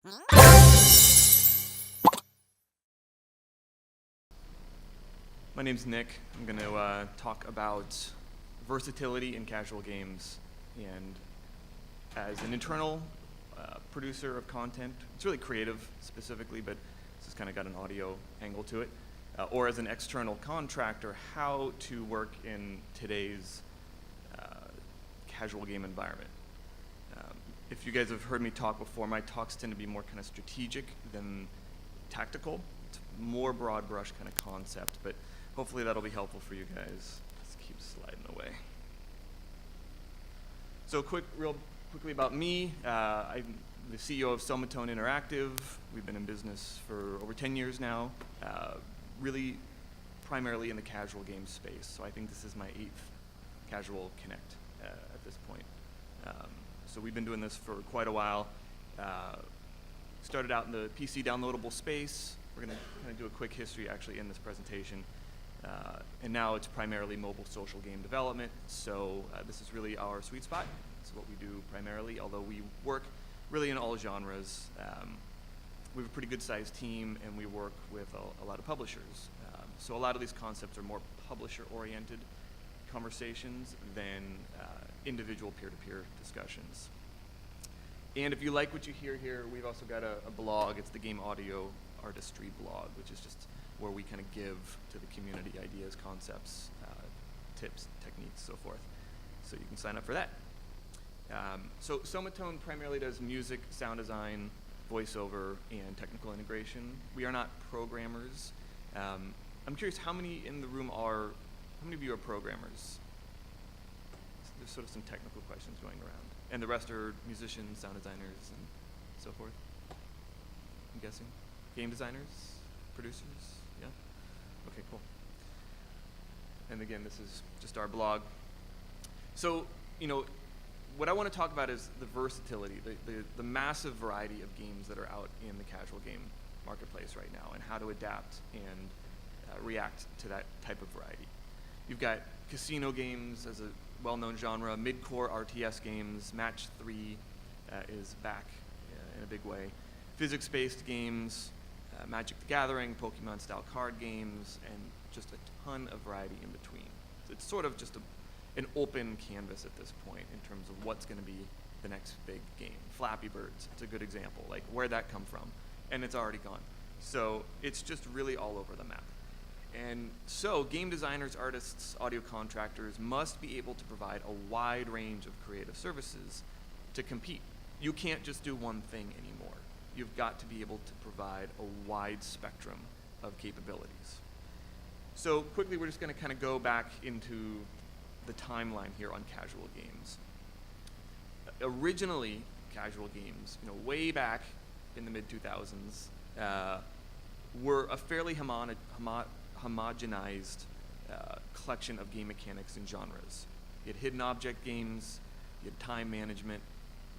My name's Nick. I'm going to talk about versatility in casual games. And as an internal producer of content, it's really creative specifically, but this has kind of got an audio angle to it. Or as an external contractor, how to work in today's casual game environment. If you guys have heard me talk before, my talks tend to be more kind of strategic than tactical. It's more broad brush kind of concept, but hopefully that'll be helpful for you guys. Let's keep sliding away. So real quickly about me, I'm the CEO of SomaTone Interactive. We've been in business for over 10 years now, really primarily in the casual game space. So I think this is my 8th Casual Connect at this point. So we've been doing this for quite a while. Started out in the PC downloadable space. We're going to kind of do a quick history actually in this presentation. And now it's primarily mobile social game development. So this is really our sweet spot. It's what we do primarily, although we work really in all genres. We have a pretty good sized team and we work with a lot of publishers. So a lot of these concepts are more publisher oriented conversations than individual peer-to-peer discussions. And if you like what you hear here, we've also got a blog. It's the Game Audio Artistry blog, which is just where we kind of give to the community ideas, concepts, tips, techniques, so forth. So you can sign up for that. So SomaTone primarily does music, sound design, voiceover, and technical integration. We are not programmers. I'm curious, how many in the room how many of you are programmers? There's sort of some technical questions going around. And the rest are musicians, sound designers, and so forth, I'm guessing. Game designers, producers, yeah? Okay, cool. And again, this is just our blog. So, what I want to talk about is the versatility, the massive variety of games that are out in the casual game marketplace right now, and how to adapt and react to that type of variety. You've got casino games as a well-known genre, mid-core RTS games, Match 3 is back in a big way, physics-based games, Magic the Gathering, Pokemon-style card games, and just a ton of variety in between. So it's sort of just an open canvas at this point in terms of what's going to be the next big game. Flappy Birds, it's a good example. Like, where'd that come from? And it's already gone. So it's just really all over the map. And so game designers, artists, audio contractors must be able to provide a wide range of creative services to compete. You can't just do one thing anymore. You've got to be able to provide a wide spectrum of capabilities. So quickly, we're just going to kind of go back into the timeline here on casual games. Originally, casual games, way back in the mid-2000s, were a fairly homogenized collection of game mechanics and genres. You had hidden object games, you had time management,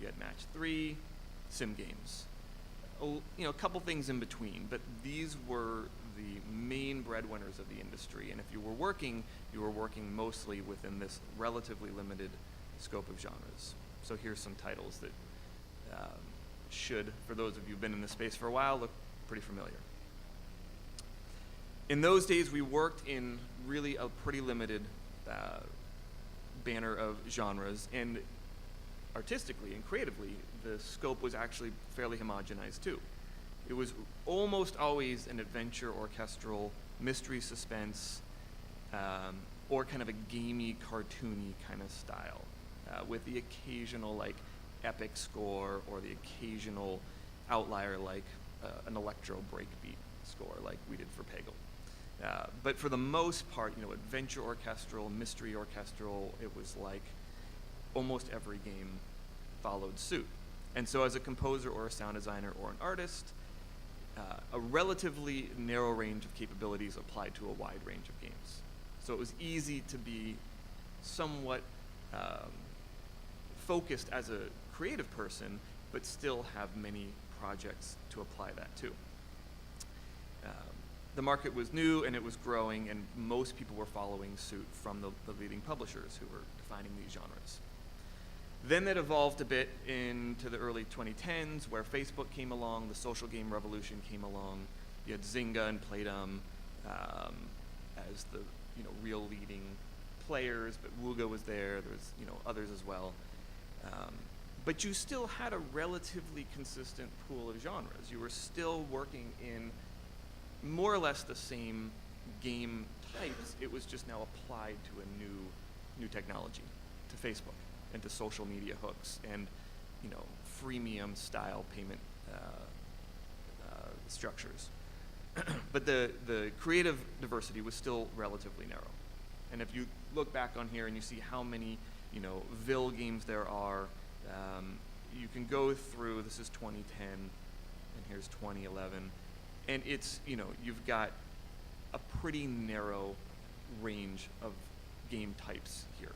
you had Match 3, sim games. A couple things in between, but these were the main breadwinners of the industry, and if you were working mostly within this relatively limited scope of genres. So here's some titles that should, for those of you who've been in this space for a while, look pretty familiar. In those days, we worked in really a pretty limited banner of genres, and artistically and creatively, the scope was actually fairly homogenized too. It was almost always an adventure, orchestral, mystery, suspense, or kind of a gamey, cartoony kind of style, with the occasional epic score or the occasional outlier like an electro breakbeat score like we did for Peggle. But for the most part, adventure orchestral, mystery orchestral, it was like almost every game followed suit. And so as a composer or a sound designer or an artist, a relatively narrow range of capabilities applied to a wide range of games. So it was easy to be somewhat focused as a creative person, but still have many projects to apply that to. The market was new and it was growing, and most people were following suit from the leading publishers who were defining these genres. Then that evolved a bit into the early 2010s, where Facebook came along, the social game revolution came along. You had Zynga and Playdom as the real leading players, but Wooga was there. There was others as well. But you still had a relatively consistent pool of genres. You were still working in more or less the same game types. It was just now applied to a new technology, to Facebook and to social media hooks and freemium style payment structures. But the creative diversity was still relatively narrow. And if you look back on here and you see how many Vil games there are, you can go through, this is 2010, and here's 2011, and it's, you've got a pretty narrow range of game types here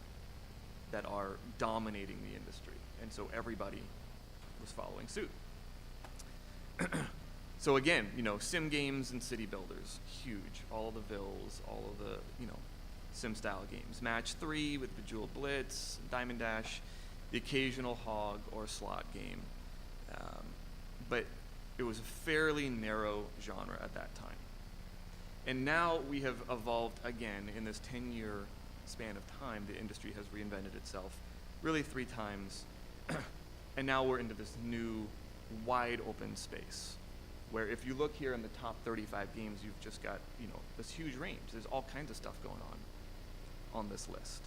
that are dominating the industry, and so everybody was following suit. So again, sim games and city builders, huge. All of the Vils, all of the, sim style games. Match 3 with Bejeweled Blitz, Diamond Dash, the occasional hog or slot game. But it was a fairly narrow genre at that time. And now we have evolved again in this 10-year span of time. The industry has reinvented itself really 3 times. And now we're into this new wide open space where if you look here in the top 35 games, you've just got, this huge range. There's all kinds of stuff going on this list.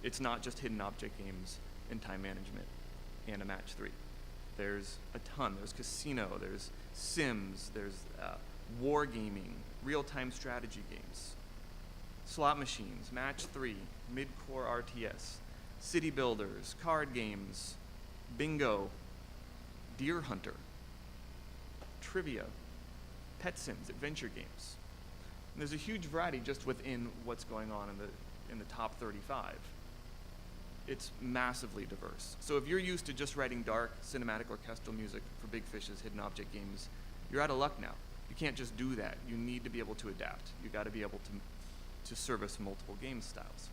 It's not just hidden object games and time management and a match 3. There's a ton. There's casino, there's sims, there's war gaming, real-time strategy games, slot machines, match 3, mid-core RTS, city builders, card games, bingo, deer hunter, trivia, pet sims, adventure games. And there's a huge variety just within what's going on in the top 35. It's massively diverse. So if you're used to just writing dark cinematic orchestral music for Big Fish's hidden object games, you're out of luck now. You can't just do that. You need to be able to adapt. You got to be able to service multiple game styles.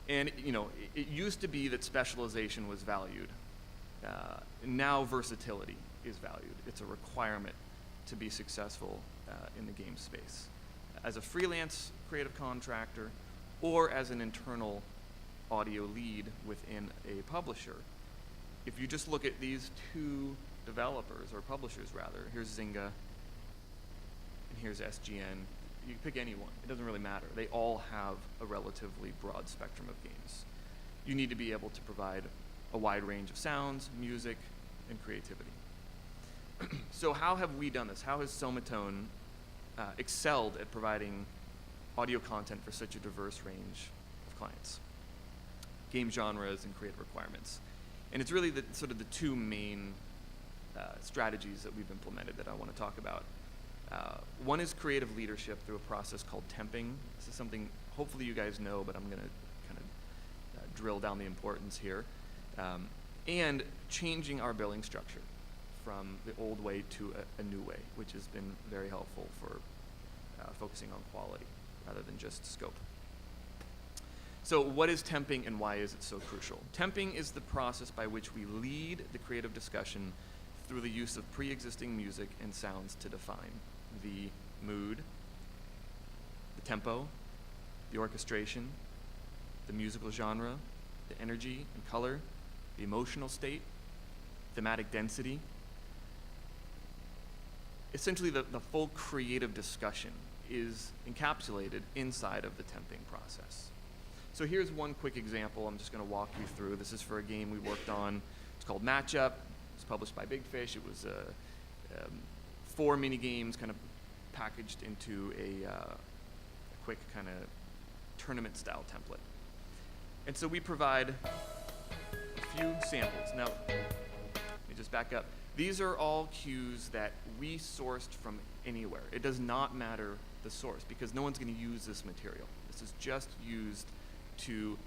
And it used to be that specialization was valued. Now versatility is valued. It's a requirement to be successful in the game space. As a freelance creative contractor or as an internal audio lead within a publisher, if you just look at these 2 developers, or publishers rather, here's Zynga and here's SGN. You can pick any one. It doesn't really matter. They all have a relatively broad spectrum of games. You need to be able to provide a wide range of sounds, music, and creativity. So how have we done this? How has SomaTone excelled at providing audio content for such a diverse range of clients? Game genres and creative requirements. And it's really the 2 main strategies that we've implemented that I want to talk about. One is creative leadership through a process called temping. This is something hopefully you guys know, but I'm going to kind of drill down the importance here. And changing our billing structure from the old way to a new way, which has been very helpful for focusing on quality rather than just scope. So what is temping and why is it so crucial? Temping is the process by which we lead the creative discussion through the use of pre-existing music and sounds to define the mood, the tempo, the orchestration, the musical genre, the energy and color, the emotional state, thematic density. Essentially, the full creative discussion is encapsulated inside of the temping process. So here's one quick example I'm just going to walk you through. This is for a game we worked on. It's called Matchup. It's published by Big Fish. It was 4 mini games kind of packaged into a quick kind of tournament style template. And so we provide a few samples. Now, let me just back up. These are all cues that we sourced from anywhere. It does not matter the source because no one's going to use this material. This is just used to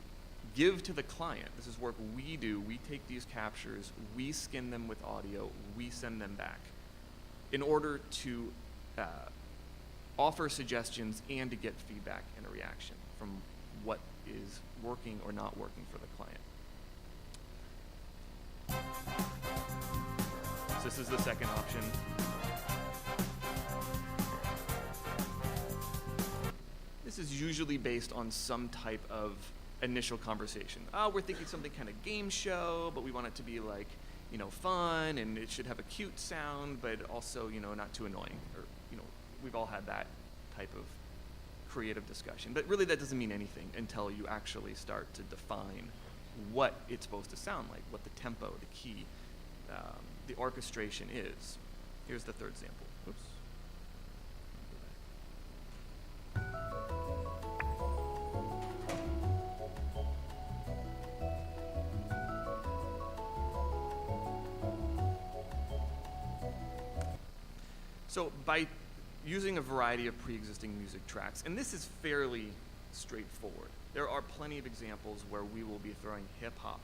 give to the client. This is work we do. We take these captures, we skin them with audio, we send them back in order to offer suggestions and to get feedback and a reaction from what is working or not working for the client. So this is the second option. This is usually based on some type of initial conversation. Oh, we're thinking something kind of game show, but we want it to be like, fun, and it should have a cute sound, but also, not too annoying. Or, we've all had that type of creative discussion. But really that doesn't mean anything until you actually start to define what it's supposed to sound like, what the tempo, the key, the orchestration is. Here's the third sample. Oops. So by using a variety of pre-existing music tracks, and this is fairly straightforward. There are plenty of examples where we will be throwing hip hop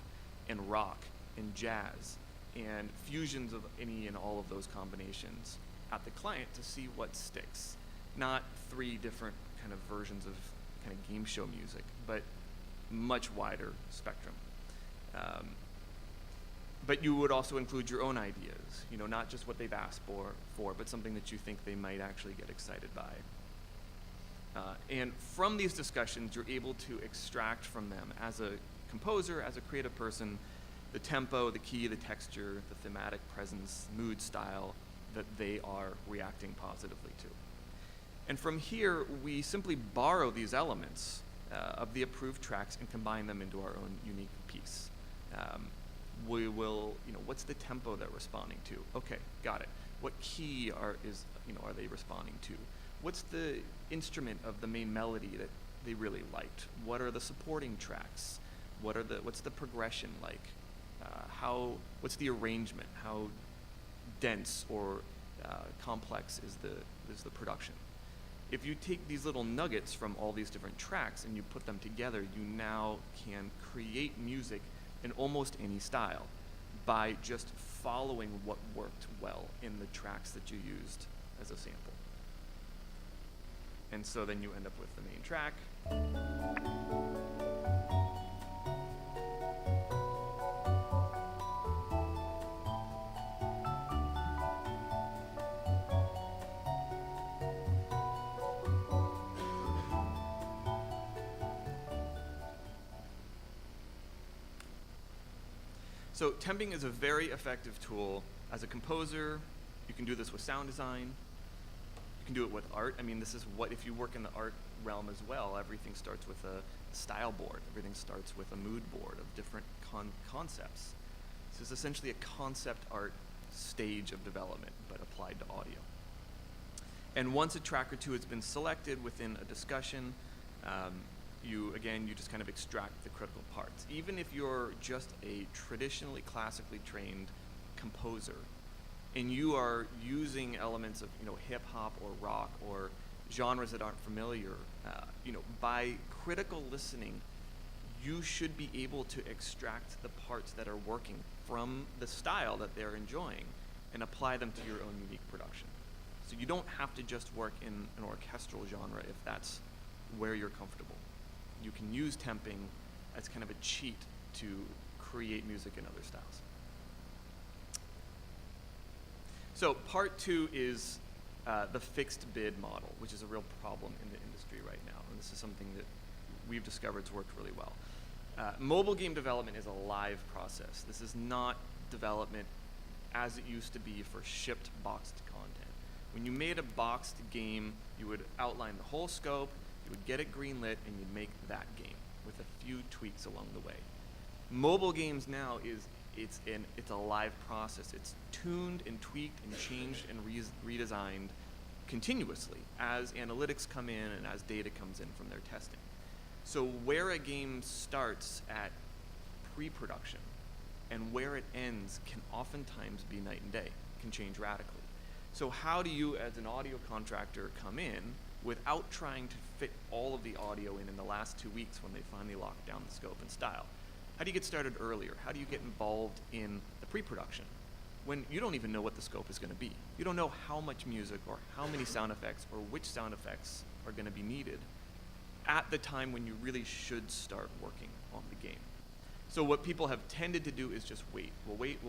and rock and jazz and fusions of any and all of those combinations at the client to see what sticks. Not 3 different kind of versions of kind of game show music, but much wider spectrum. But you would also include your own ideas, not just what they've asked for, but something that you think they might actually get excited by. And from these discussions, you're able to extract from them, as a composer, as a creative person, the tempo, the key, the texture, the thematic presence, mood, style that they are reacting positively to. And from here, we simply borrow these elements of the approved tracks and combine them into our own unique piece. We will, what's the tempo they're responding to? Okay, got it. What key are they responding to? What's the instrument of the main melody that they really liked? What are the supporting tracks? What's the progression like? What's the arrangement? How dense or complex is the production? If you take these little nuggets from all these different tracks and you put them together, you now can create music in almost any style by just following what worked well in the tracks that you used as a sample. And so then you end up with the main track. So temping is a very effective tool as a composer. You can do this with sound design. You can do it with art. This is what, if you work in the art realm as well, everything starts with a style board. Everything starts with a mood board of different concepts. This is essentially a concept art stage of development, but applied to audio. And once a track or two has been selected within a discussion, you just kind of extract the critical parts. Even if you're just a traditionally classically trained composer and you are using elements of hip hop or rock or genres that aren't familiar, by critical listening, you should be able to extract the parts that are working from the style that they're enjoying and apply them to your own unique production. So you don't have to just work in an orchestral genre if that's where you're comfortable. You can use temping as kind of a cheat to create music in other styles. So part 2 is the fixed bid model, which is a real problem in the industry right now. And this is something that we've discovered has worked really well. Mobile game development is a live process. This is not development as it used to be for shipped boxed content. When you made a boxed game, you would outline the whole scope, you would get it greenlit, and you'd make that game with a few tweaks along the way. Mobile games now it's a live process. It's tuned and tweaked and changed and redesigned continuously as analytics come in and as data comes in from their testing. So where a game starts at pre-production and where it ends can oftentimes be night and day, can change radically. So how do you, as an audio contractor, come in without trying to fit all of the audio in the last 2 weeks when they finally lock down the scope and style? How do you get started earlier? How do you get involved in the pre-production when you don't even know what the scope is going to be? You don't know how much music or how many sound effects or which sound effects are going to be needed at the time when you really should start working on the game. So what people have tended to do is just wait. We'll wait,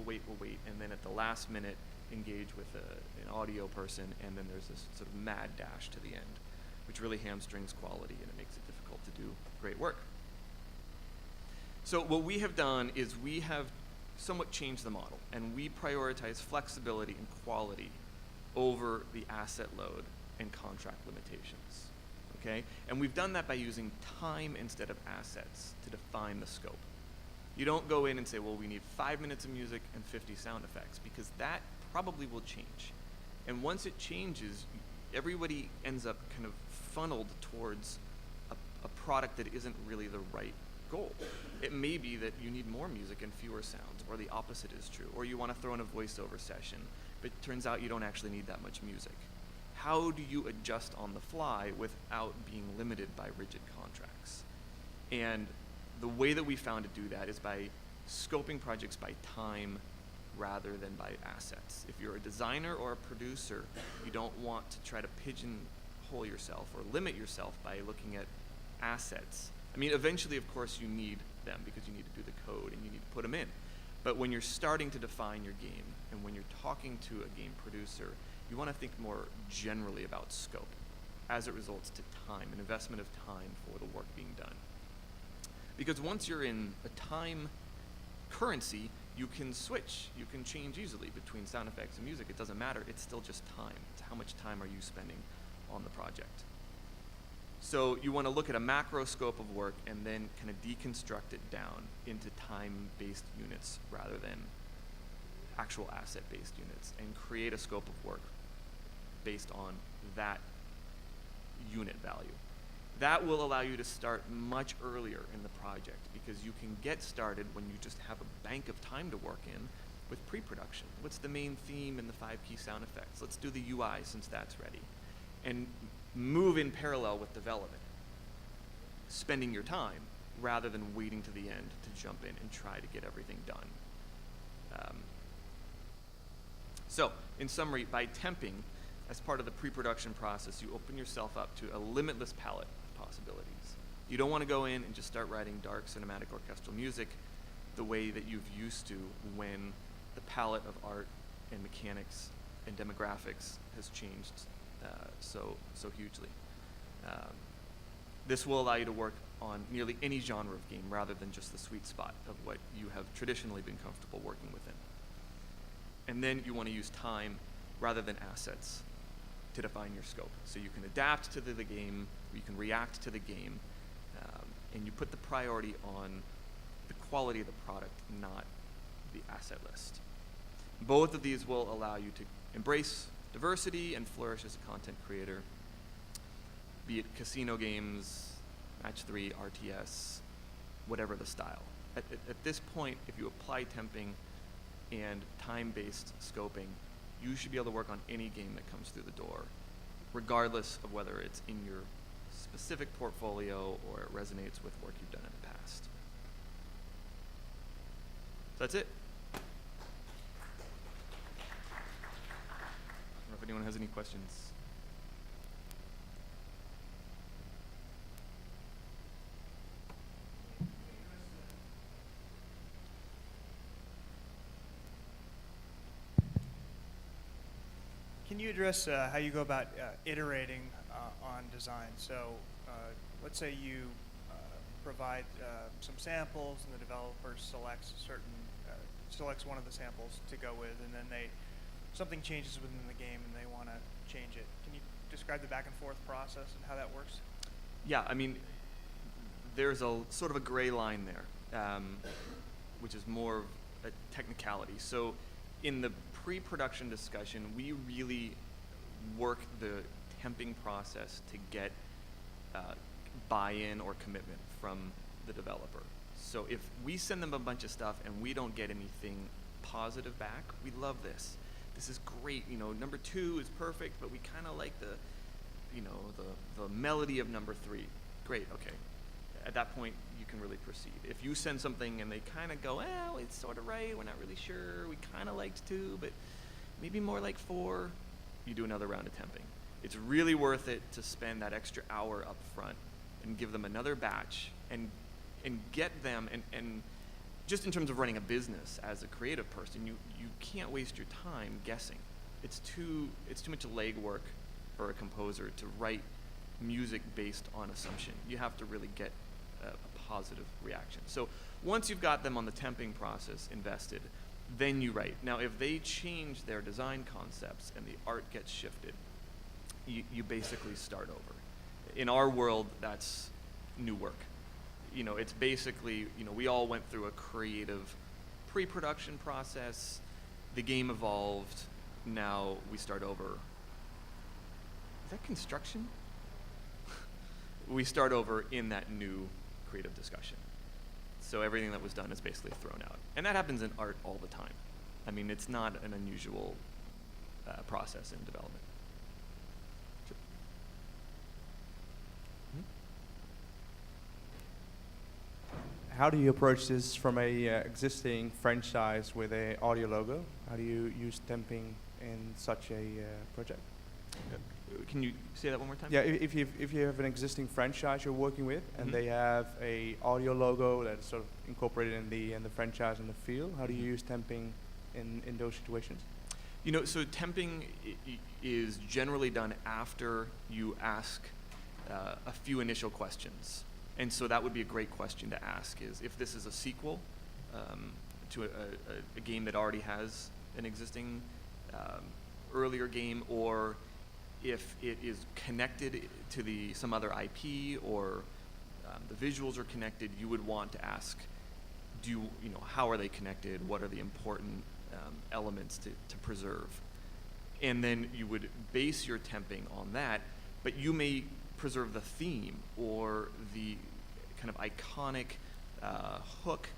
and then at the last minute, engage with an audio person, and then there's this sort of mad dash to the end, which really hamstrings quality and it makes it difficult to do great work. So what we have done is we have somewhat changed the model, and we prioritize flexibility and quality over the asset load and contract limitations, okay? And we've done that by using time instead of assets to define the scope. You don't go in and say, well, we need 5 minutes of music and 50 sound effects, because that probably will change. And once it changes, everybody ends up kind of funneled towards a product that isn't really the right goal. It may be that you need more music and fewer sounds, or the opposite is true, or you want to throw in a voiceover session, but it turns out you don't actually need that much music. How do you adjust on the fly without being limited by rigid contracts? And the way that we found to do that is by scoping projects by time rather than by assets. If you're a designer or a producer, you don't want to try to pigeonhole yourself or limit yourself by looking at assets. I mean, eventually, of course, you need them because you need to do the code and you need to put them in. But when you're starting to define your game and when you're talking to a game producer, you want to think more generally about scope as it results to time, an investment of time for the work being done. Because once you're in a time currency, you can switch, you can change easily between sound effects and music. It doesn't matter, it's still just time. It's how much time are you spending on the project. So you want to look at a macro scope of work and then kind of deconstruct it down into time-based units rather than actual asset-based units, and create a scope of work based on that unit value. That will allow you to start much earlier in the project, because you can get started when you just have a bank of time to work in with pre-production. What's the main theme in the 5 key sound effects? Let's do the UI since that's ready. And move in parallel with development, spending your time rather than waiting to the end to jump in and try to get everything done. So, in summary, by temping, as part of the pre-production process, you open yourself up to a limitless palette of possibilities. You don't want to go in and just start writing dark cinematic orchestral music the way that you've used to when the palette of art and mechanics and demographics has changed so hugely. This will allow you to work on nearly any genre of game rather than just the sweet spot of what you have traditionally been comfortable working within. And then you want to use time rather than assets to define your scope. So you can adapt to the game, or you can react to the game, and you put the priority on the quality of the product, not the asset list. Both of these will allow you to embrace diversity and flourish as a content creator, be it casino games, match 3, RTS, whatever the style. At this point, if you apply temping and time-based scoping, you should be able to work on any game that comes through the door, regardless of whether it's in your specific portfolio or it resonates with work you've done in the past. So that's it. I don't know if anyone has any questions. Can you address how you go about iterating on design? So let's say you provide some samples and the developer selects selects one of the samples to go with, and then something changes within the game and they want to change it. Can you describe the back and forth process and how that works? Yeah, I mean, there's a sort of a gray line there, which is more of a technicality. So in the pre-production discussion, we really work the temping process to get buy-in or commitment from the developer. So if we send them a bunch of stuff and we don't get anything positive back, we love this. This is great, you know, number 2 is perfect, but we kind of like the melody of number 3. Great, okay. At that point, you can really proceed. If you send something and they kind of go, well, it's sort of right, we're not really sure, we kind of liked 2, but maybe more like 4, you do another round of temping. It's really worth it to spend that extra hour up front and give them another batch and get them and just in terms of running a business as a creative person, you can't waste your time guessing. It's too much legwork for a composer to write music based on assumption. You have to really get a positive reaction. So once you've got them on the temping process invested, then you write. Now, if they change their design concepts and the art gets shifted, you basically start over. In our world, that's new work. It's basically, we all went through a creative pre-production process. The game evolved. Now we start over. Is that construction? We start over in that new creative discussion. So everything that was done is basically thrown out. And that happens in art all the time. I mean, it's not an unusual process in development. Sure. How do you approach this from a existing franchise with a audio logo? How do you use temping in such a project? Can you say that one more time? Yeah, if you have an existing franchise you're working with and they have a audio logo that's sort of incorporated in the franchise and the feel, how do you use temping in those situations? So temping is generally done after you ask a few initial questions. And so that would be a great question to ask, is if this is a sequel to a game that already has an existing earlier game, or if it is connected to some other IP, or the visuals are connected, you would want to ask, how are they connected? What are the important elements to preserve? And then you would base your temping on that, but you may preserve the theme or the kind of iconic hook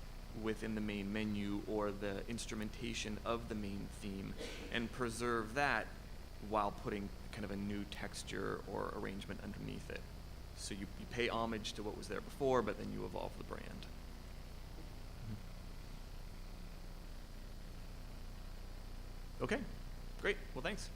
within the main menu or the instrumentation of the main theme, and preserve that while putting kind of a new texture or arrangement underneath it. So you pay homage to what was there before, but then you evolve the brand. Okay, great. Well, thanks.